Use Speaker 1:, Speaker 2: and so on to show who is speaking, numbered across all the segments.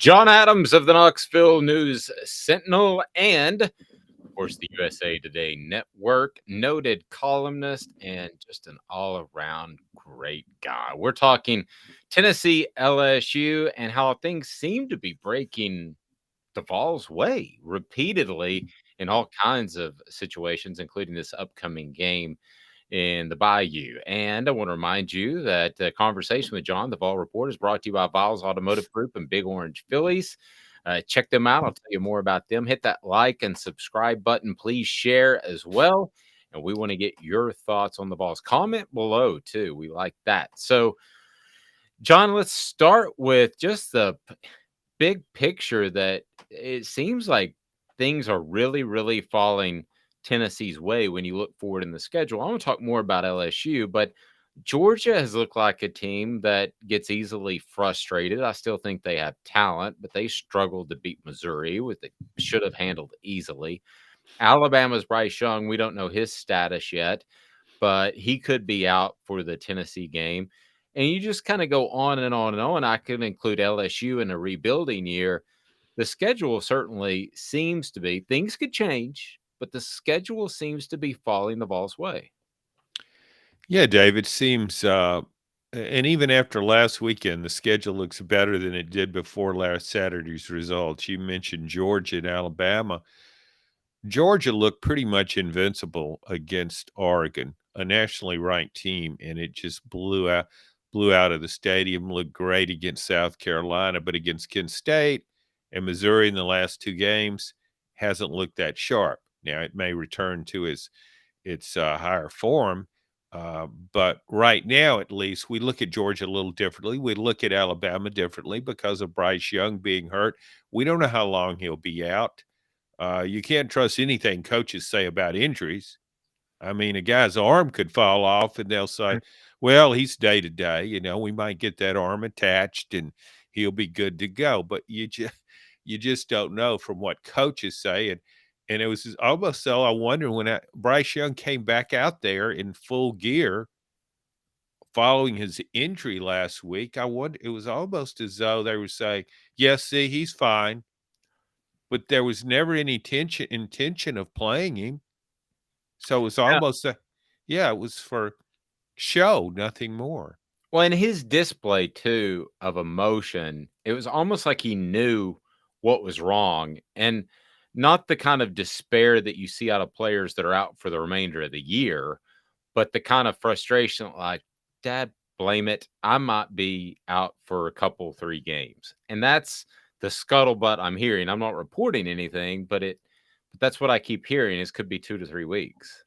Speaker 1: John Adams of the Knoxville News Sentinel and, of course, the USA Today Network, noted columnist and just an all around great guy. We're talking Tennessee LSU and how things seem to be breaking the Vols' way repeatedly in all kinds of situations, including this upcoming game in the Bayou. And I want to remind you that Conversation with John, the Vol Report, is brought to you by Vols Automotive Group and Big Orange Phillies. Check them out. I'll tell you more about them. Hit that like and subscribe button. Please share as well. And we want to get your thoughts on the Vols. Comment below, too. We like that. So, John, let's start with just the big picture that it seems like things are really, really falling Tennessee's way when you look forward in the schedule. I want to talk more about LSU, but Georgia has looked like a team that gets easily frustrated. I still think they have talent, but they struggled to beat Missouri, which they should have handled easily. Alabama's Bryce Young, we don't know his status yet, but he could be out for the Tennessee game. And you just kind of go on and on and on. I could include LSU in a rebuilding year. The schedule certainly seems to be, things could change, but the schedule seems to be falling the Vols' way.
Speaker 2: Yeah, Dave, it seems, and even after last weekend, the schedule looks better than it did before last Saturday's results. You mentioned Georgia and Alabama. Georgia looked pretty much invincible against Oregon, a nationally ranked team, and it just blew out of the stadium. Looked great against South Carolina, but against Kent State and Missouri in the last two games hasn't looked that sharp. Now it may return to its higher form, but right now, at least, we look at Georgia a little differently. We look at Alabama differently because of Bryce Young being hurt. We don't know how long he'll be out. You can't trust anything coaches say about injuries. I mean, a guy's arm could fall off, and they'll say, "Well, he's day to day. We might get that arm attached, and he'll be good to go." But you just don't know from what coaches say, and it was almost so. I wonder when Bryce Young came back out there in full gear following his injury last week. I wonder it was almost as though they were saying, "Yes, see, he's fine." But there was never any intention of playing him. So it was almost yeah, it was for show, nothing more.
Speaker 1: Well, in his display too of emotion, it was almost like he knew what was wrong and not the kind of despair that you see out of players that are out for the remainder of the year, but the kind of frustration like, Dad, blame it. I might be out for a couple, 3 games. And that's the scuttlebutt I'm hearing. I'm not reporting anything, but that's what I keep hearing is could be 2 to 3 weeks.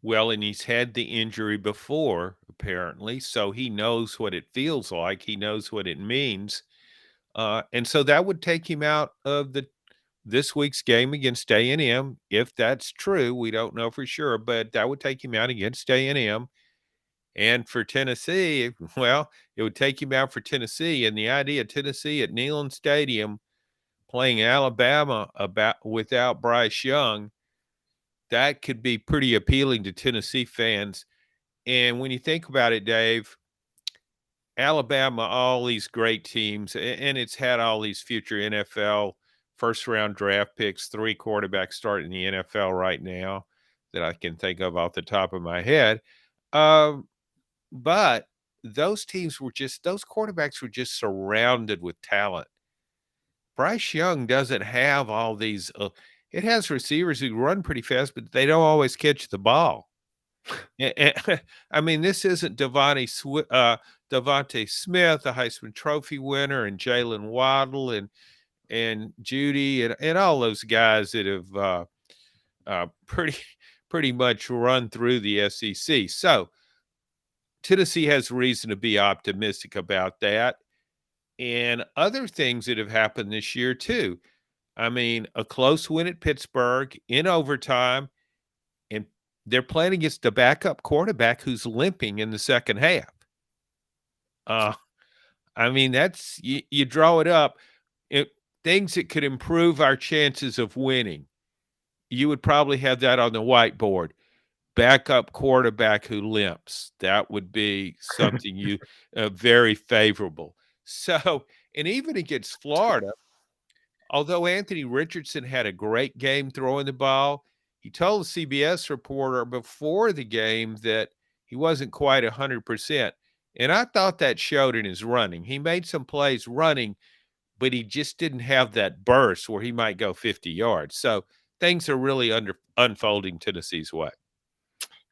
Speaker 2: Well, and he's had the injury before, apparently, so he knows what it feels like. He knows what it means. And so that would take him out of the this week's game against A&M. If that's true, we don't know for sure, but that would take him out against A&M. And for Tennessee, well, it would take him out for Tennessee. And the idea of Tennessee at Neyland Stadium playing Alabama without Bryce Young, that could be pretty appealing to Tennessee fans. And when you think about it, Dave, Alabama, all these great teams, and it's had all these future NFL first round draft picks, 3 quarterbacks starting in the NFL right now that I can think of off the top of my head. Um, but those quarterbacks were just surrounded with talent. Bryce Young doesn't have all these. It has receivers who run pretty fast, but they don't always catch the ball. I mean, this isn't Devontae Smith, a Heisman Trophy winner, and Jalen Waddle and Judy and all those guys that have pretty much run through the SEC. So Tennessee has reason to be optimistic about that, and other things that have happened this year too. I mean, a close win at Pittsburgh in overtime, and they're playing against a backup quarterback who's limping in the second half. Uh, I mean, that's you draw it up. It, things that could improve our chances of winning. You would probably have that on the whiteboard. Backup quarterback who limps. That would be something you very favorable. So, and even against Florida. although Anthony Richardson had a great game throwing the ball, he told a CBS reporter before the game that he wasn't quite 100%. And I thought that showed in his running. He made some plays running, but he just didn't have that burst where he might go 50 yards. So things are really unfolding Tennessee's way.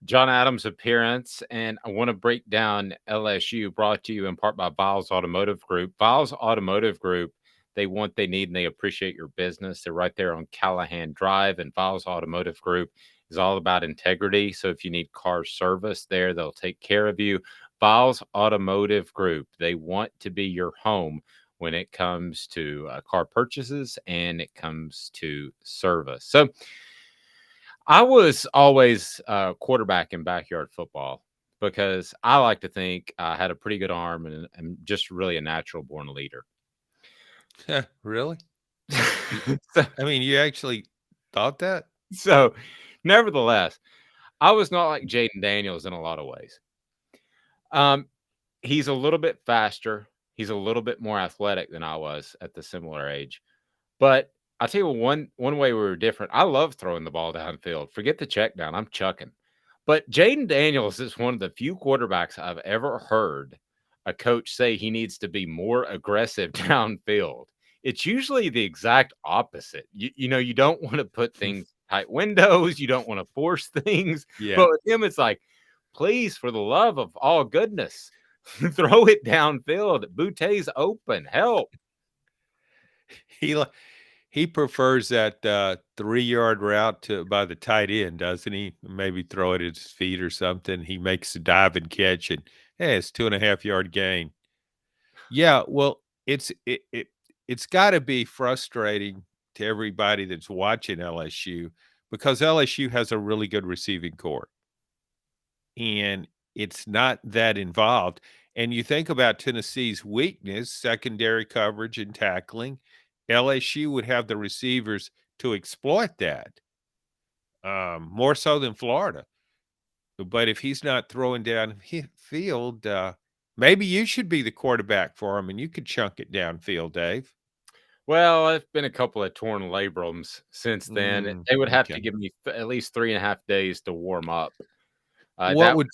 Speaker 1: John Adams' appearance, and I want to break down LSU, brought to you in part by Viles Automotive Group. Viles Automotive Group, they want, they need, and they appreciate your business. They're right there on Callahan Drive, and Viles Automotive Group is all about integrity. So if you need car service there, they'll take care of you. Viles Automotive Group, they want to be your home when it comes to car purchases and it comes to service. So I was always a quarterback in backyard football because I like to think I had a pretty good arm and just really a natural born leader.
Speaker 2: Really?
Speaker 1: so,
Speaker 2: I mean, you actually thought that?
Speaker 1: so, nevertheless, I was not like Jaden Daniels in a lot of ways. Um, he's a little bit faster. He's a little bit more athletic than I was at the similar age. But I'll tell you one way we were different. I love throwing the ball downfield. Forget the check down. I'm chucking. But Jaden Daniels is one of the few quarterbacks I've ever heard a coach say he needs to be more aggressive downfield. It's usually the exact opposite. You don't want to put things tight windows. You don't want to force things.
Speaker 2: Yeah.
Speaker 1: But with him, it's like, please, for the love of all goodness, throw it downfield. Boute's open. Help.
Speaker 2: He prefers that 3-yard route by the tight end, doesn't he? Maybe throw it at his feet or something. He makes a dive and catch, and hey, it's 2.5-yard gain. Yeah, well, it's got to be frustrating to everybody that's watching LSU because LSU has a really good receiving corps, and it's not that involved. And you think about Tennessee's weakness, secondary coverage and tackling. LSU would have the receivers to exploit that, more so than Florida. But if he's not throwing down field, maybe you should be the quarterback for him, and you could chunk it downfield, Dave.
Speaker 1: Well, I've been a couple of torn labrums since then. They would have
Speaker 2: Okay.
Speaker 1: to give me at least 3.5 days to warm up.
Speaker 2: What
Speaker 1: That
Speaker 2: would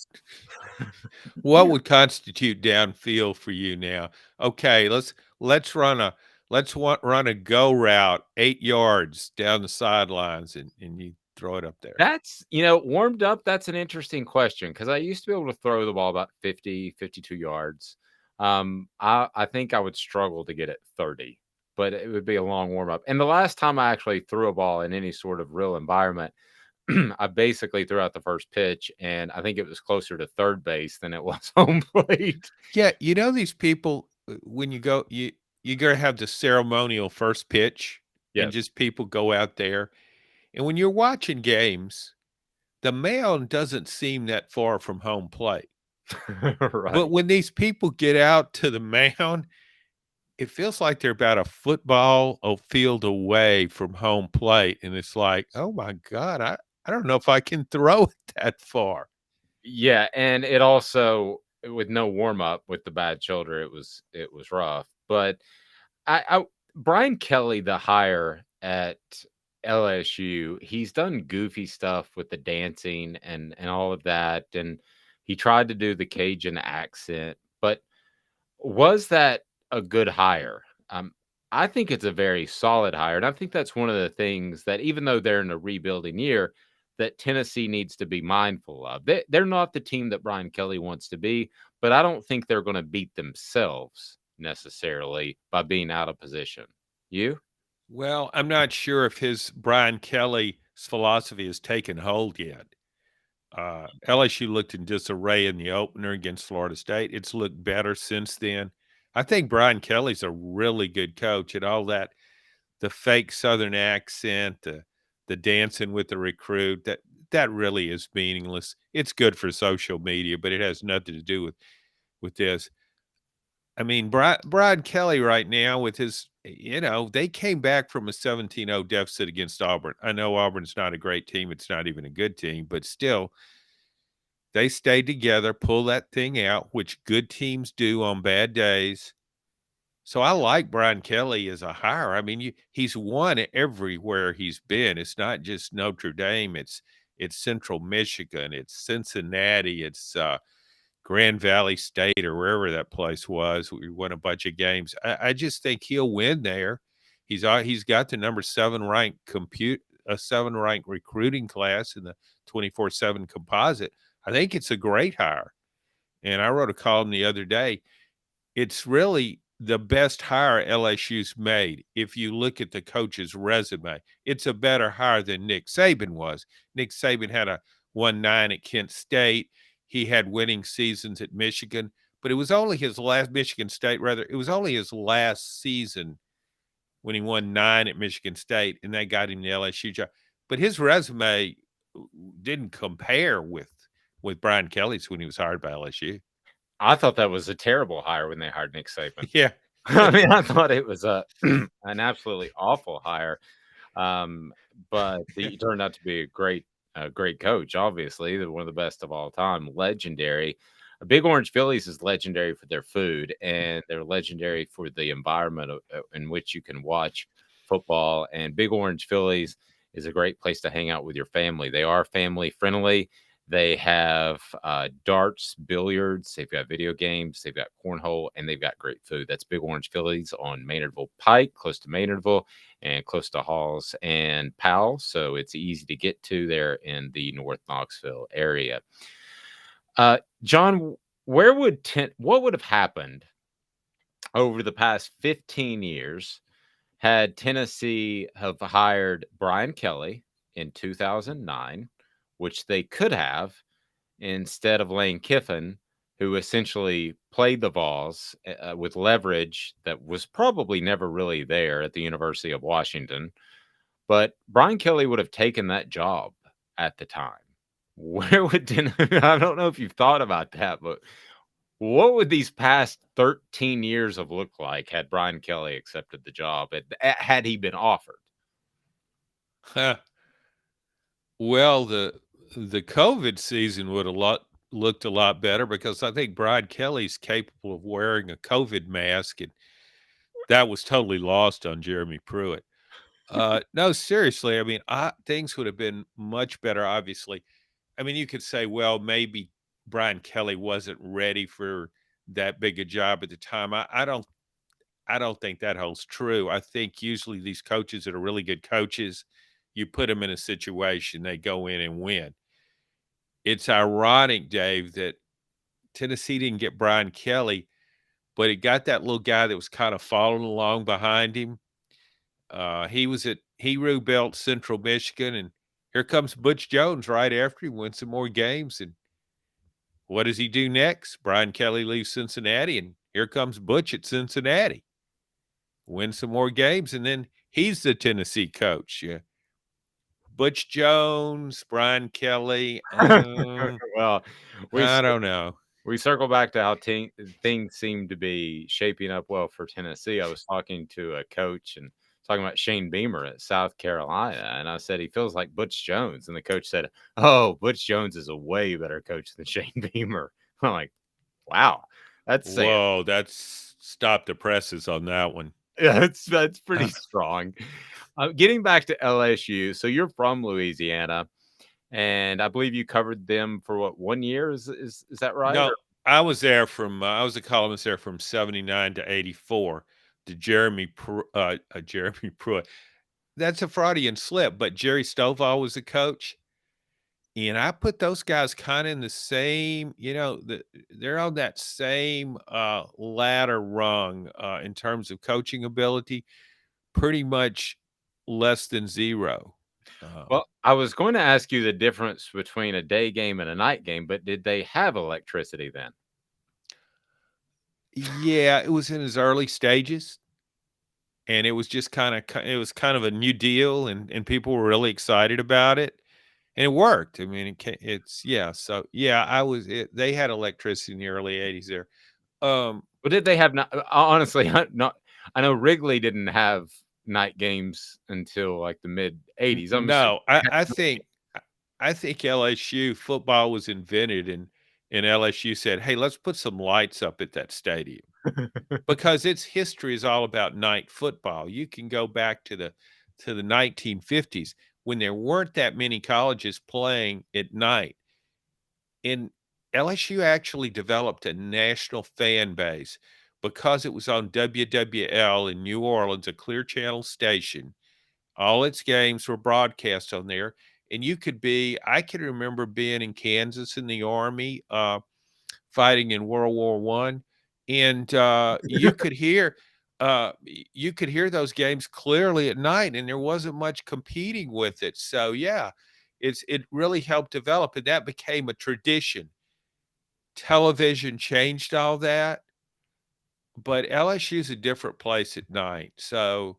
Speaker 2: what would constitute downfield for you now? Okay, let's run a go route 8 yards down the sidelines and you throw it up there.
Speaker 1: That's, warmed up. That's an interesting question because I used to be able to throw the ball about 50, 52 yards. I think I would struggle to get it 30, but it would be a long warm up. And the last time I actually threw a ball in any sort of real environment, I basically threw out the first pitch, and I think it was closer to third base than it was home plate.
Speaker 2: Yeah, you know these people when you go you gotta have the ceremonial first pitch and
Speaker 1: Yes.
Speaker 2: just people go out there. And when you're watching games, the mound doesn't seem that far from home plate. But
Speaker 1: Right.
Speaker 2: when these people get out to the mound, it feels like they're about a football field away from home plate. And it's like, oh my God, I don't know if I can throw it that far.
Speaker 1: Yeah, and it also with no warm up with the bad shoulder, it was rough. But I Brian Kelly, the hire at LSU, he's done goofy stuff with the dancing and all of that, and he tried to do the Cajun accent, but was that a good hire? I think it's a very solid hire, and I think that's one of the things that even though they're in a rebuilding year, that Tennessee needs to be mindful of. They're not the team that Brian Kelly wants to be, but I don't think they're going to beat themselves necessarily by being out of position. You?
Speaker 2: Well, I'm not sure if his Brian Kelly's philosophy has taken hold yet. LSU looked in disarray in the opener against Florida State. It's looked better since then. I think Brian Kelly's a really good coach, and all that the fake Southern accent, the dancing with the recruit that really is meaningless. It's good for social media, but it has nothing to do with this. I mean, Brian Kelly right now with his, they came back from a 17-0 deficit against Auburn. I know Auburn's not a great team. It's not even a good team, but still, they stayed together, pull that thing out, which good teams do on bad days. So I like Brian Kelly as a hire. I mean, he's won everywhere he's been. It's not just Notre Dame. It's Central Michigan. It's Cincinnati. It's Grand Valley State or wherever that place was. We won a bunch of games. I just think he'll win there. He's got the number 7 ranked recruiting class in the 24/7 composite. I think it's a great hire. And I wrote a column the other day. It's really the best hire LSU's made. If you look at the coach's resume, it's a better hire than Nick Saban was. Nick Saban had a 1-9 at Kent State. He had winning seasons at Michigan, but it was only his last Michigan State, rather, it was only his last season when he won 9 at Michigan State, and they got him the LSU job. But his resume didn't compare with Brian Kelly's when he was hired by LSU.
Speaker 1: I thought that was a terrible hire when they hired Nick Saban.
Speaker 2: Yeah.
Speaker 1: I mean, I thought it was an absolutely awful hire. But he turned out to be a great coach. Obviously, they're one of the best of all time, legendary. Big Orange Phillies is legendary for their food, and they're legendary for the environment in which you can watch football. And Big Orange Phillies is a great place to hang out with your family. They are family friendly. They have darts, billiards. They've got video games. They've got cornhole, and they've got great food. That's Big Orange Phillies on Maynardville Pike, close to Maynardville and close to Halls and Powell. So it's easy to get to there in the North Knoxville area. John, what would have happened over the past 15 years had Tennessee have hired Brian Kelly in 2009, which they could have, instead of Lane Kiffin, who essentially played the Vols with leverage that was probably never really there at the University of Washington. But Brian Kelly would have taken that job at the time. Where would I don't know if you've thought about that, but what would these past 13 years have looked like had Brian Kelly accepted the job, had he been offered?
Speaker 2: Well, the COVID season would have looked a lot better because I think Brian Kelly's capable of wearing a COVID mask, and that was totally lost on Jeremy Pruitt. No, seriously, I mean, things would have been much better, obviously. I mean, you could say, well, maybe Brian Kelly wasn't ready for that big a job at the time. I don't think that holds true. I think usually these coaches that are really good coaches, you put them in a situation, they go in and win. It's ironic, Dave, that Tennessee didn't get Brian Kelly, but it got that little guy that was kind of following along behind him. He rebuilt Central Michigan, and here comes Butch Jones right after he wins some more games. And what does he do next? Brian Kelly leaves Cincinnati, and here comes Butch at Cincinnati. Win some more games, and then he's the Tennessee coach. Yeah. Butch Jones, Brian Kelly.
Speaker 1: Well, we
Speaker 2: I don't know.
Speaker 1: we circle back to how things seem to be shaping up well for Tennessee. I was talking to a coach and talking about Shane Beamer at South Carolina, and I said he feels like Butch Jones, and the coach said, "Oh, Butch Jones is a way better coach than Shane Beamer." I'm like, "Wow, that's saying
Speaker 2: Whoa, that's stop the presses on that one.
Speaker 1: yeah, that's pretty strong." Getting back to LSU, so you're from Louisiana, and I believe you covered them for what, 1 year? Is that right?
Speaker 2: No, I was there I was a columnist there from 79 to 84 to Jeremy Pruitt. That's a Freudian slip, but Jerry Stovall was the coach. And I put those guys kind of in the same, they're on that same ladder rung in terms of coaching ability, pretty much less than zero.
Speaker 1: Well, I was going to ask you the difference between a day game and a night game, but did they have electricity then?
Speaker 2: Yeah, it was in his early stages, and it was just kind of a new deal, and people were really excited about it, and it worked. I mean, it's yeah. So yeah, they had electricity in the early '80s there.
Speaker 1: But did they have not honestly, not I know Wrigley didn't have night games until like the mid '80s. I'm assuming
Speaker 2: No, I think LSU football was invented in and LSU said, "Hey, let's put some lights up at that stadium." Because its history is all about night football. You can go back to the 1950s when there weren't that many colleges playing at night. And LSU actually developed a national fan base because it was on WWL in New Orleans, a Clear Channel station. All its games were broadcast on there. And I can remember being in Kansas in the Army, fighting in World War One, and you could hear those games clearly at night, and there wasn't much competing with it. So yeah, it really helped develop, and that became a tradition. Television changed all that, but LSU is a different place at night. So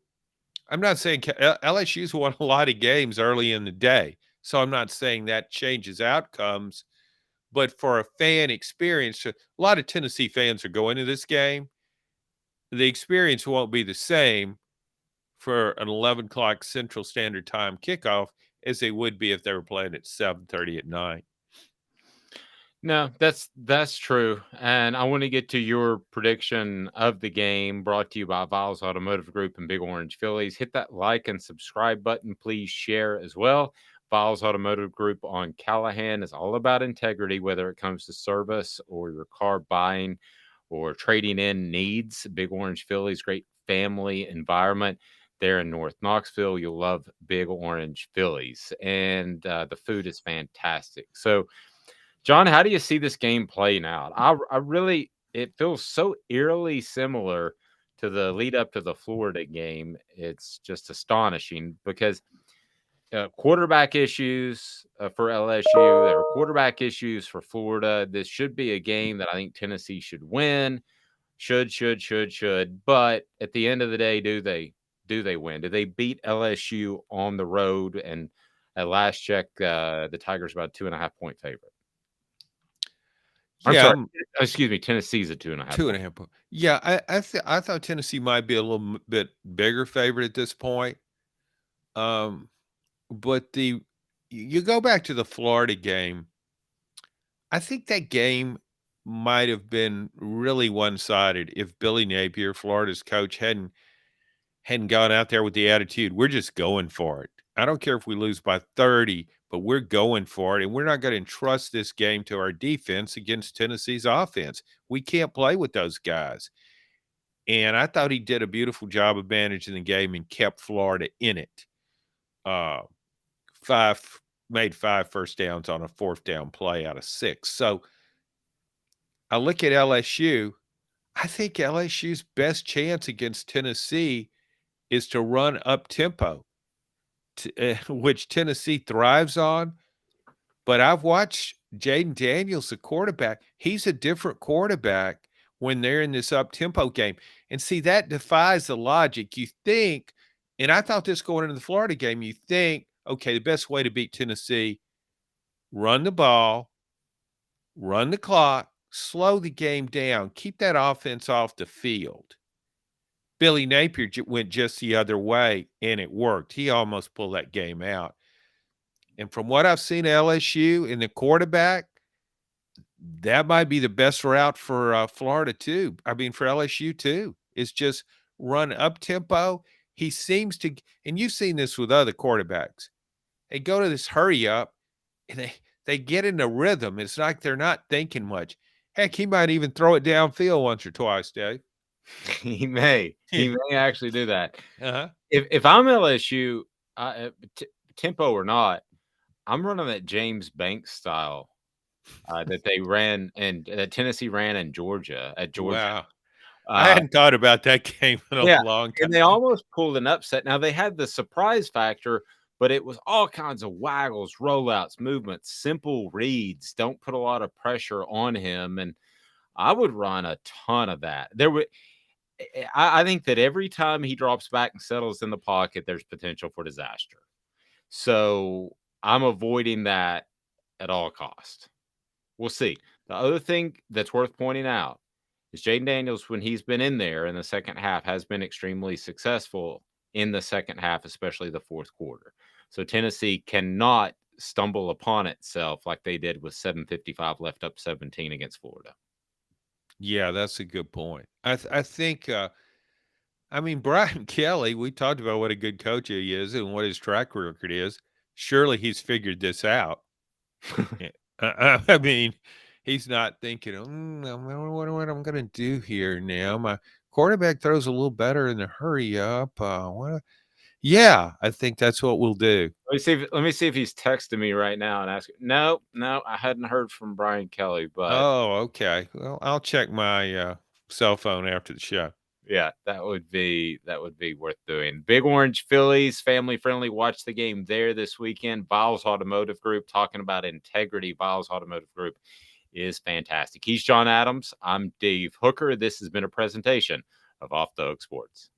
Speaker 2: I'm not saying LSU's won a lot of games early in the day, so I'm not saying that changes outcomes. But for a fan experience, a lot of Tennessee fans are going to this game. The experience won't be the same for an 11 o'clock Central Standard Time kickoff as they would be if they were playing at 7:30 at night.
Speaker 1: No, that's true. And I want to get to your prediction of the game brought to you by Viles Automotive Group and Big Orange Phillies. Hit that like and subscribe button. Please share as well. Viles Automotive Group on Callahan is all about integrity, whether it comes to service or your car buying or trading in needs. Big Orange Phillies, great family environment there in North Knoxville. You'll love Big Orange Phillies. And the food is fantastic. So, John, how do you see this game playing out? I really it feels so eerily similar to the lead up to the Florida game. It's just astonishing because quarterback issues for LSU, there are quarterback issues for Florida. This should be a game that I think Tennessee should win. Should. But at the end of the day, do they win? Do they beat LSU on the road? And at last check, the Tigers about 2.5 point favorite. I'm
Speaker 2: Yeah,
Speaker 1: sorry.
Speaker 2: I'm
Speaker 1: Excuse me. Tennessee's a 2.5
Speaker 2: two and
Speaker 1: point.
Speaker 2: a half. Yeah, I thought Tennessee might be a little bit bigger favorite at this point. Um, but you go back to the Florida game. I think that game might have been really one-sided if Billy Napier, Florida's coach, hadn't gone out there with the attitude, we're just going for it. I don't care if we lose by 30, but we're going for it. And we're not going to entrust this game to our defense against Tennessee's offense. We can't play with those guys. And I thought he did a beautiful job of managing the game and kept Florida in it. Uh, five made 5 first downs on a 4th down play out of 6. So I look at LSU. I think LSU's best chance against Tennessee is to run up tempo, which Tennessee thrives on. But I've watched Jaden Daniels, the quarterback. He's a different quarterback when they're in this up tempo game. And see, that defies the logic. You think, and I thought this going into the Florida game, you think, okay, the best way to beat Tennessee, run the ball, run the clock, slow the game down, keep that offense off the field. Billy Napier went just the other way, and it worked. He almost pulled that game out. And from what I've seen LSU in the quarterback, that might be the best route for Florida too. I mean, for LSU too. It's just run up tempo. He seems to, and you've seen this with other quarterbacks. They go to this hurry up, and they get in a rhythm. It's like they're not thinking much. Heck, he might even throw it downfield once or twice, Dave.
Speaker 1: He may. He may actually do that.
Speaker 2: Uh-huh.
Speaker 1: If I'm LSU, tempo or not, I'm running that James Banks style that they ran and that Tennessee ran in Georgia at Georgia.
Speaker 2: Wow. I hadn't thought about that game in a
Speaker 1: Yeah,
Speaker 2: long time.
Speaker 1: and they almost pulled an upset. Now they had the surprise factor, but it was all kinds of waggles, rollouts, movements, simple reads. Don't put a lot of pressure on him, and I would run a ton of that. There would. I think that every time he drops back and settles in the pocket, there's potential for disaster. So I'm avoiding that at all costs. We'll see. The other thing that's worth pointing out is Jaden Daniels, when he's been in there in the second half, has been extremely successful in the second half, especially the fourth quarter. So Tennessee cannot stumble upon itself like they did with 7:55 left up 17 against Florida.
Speaker 2: Yeah, that's a good point. I think, I mean, Brian Kelly, we talked about what a good coach he is and what his track record is. Surely he's figured this out. Yeah. I mean, he's not thinking, I wonder what I'm going to do here now. My quarterback throws a little better in the hurry up. Yeah, I think that's what we'll do.
Speaker 1: Let me see if he's texting me right now and ask. No, no, I hadn't heard from Brian Kelly, but
Speaker 2: Oh, okay. Well, I'll check my cell phone after the show.
Speaker 1: yeah, that would be worth doing. Big Orange Phillies, family friendly. Watch the game there this weekend. Biles Automotive Group, talking about integrity. Biles Automotive Group is fantastic. He's John Adams. I'm Dave Hooker. This has been a presentation of Off the Hook Sports.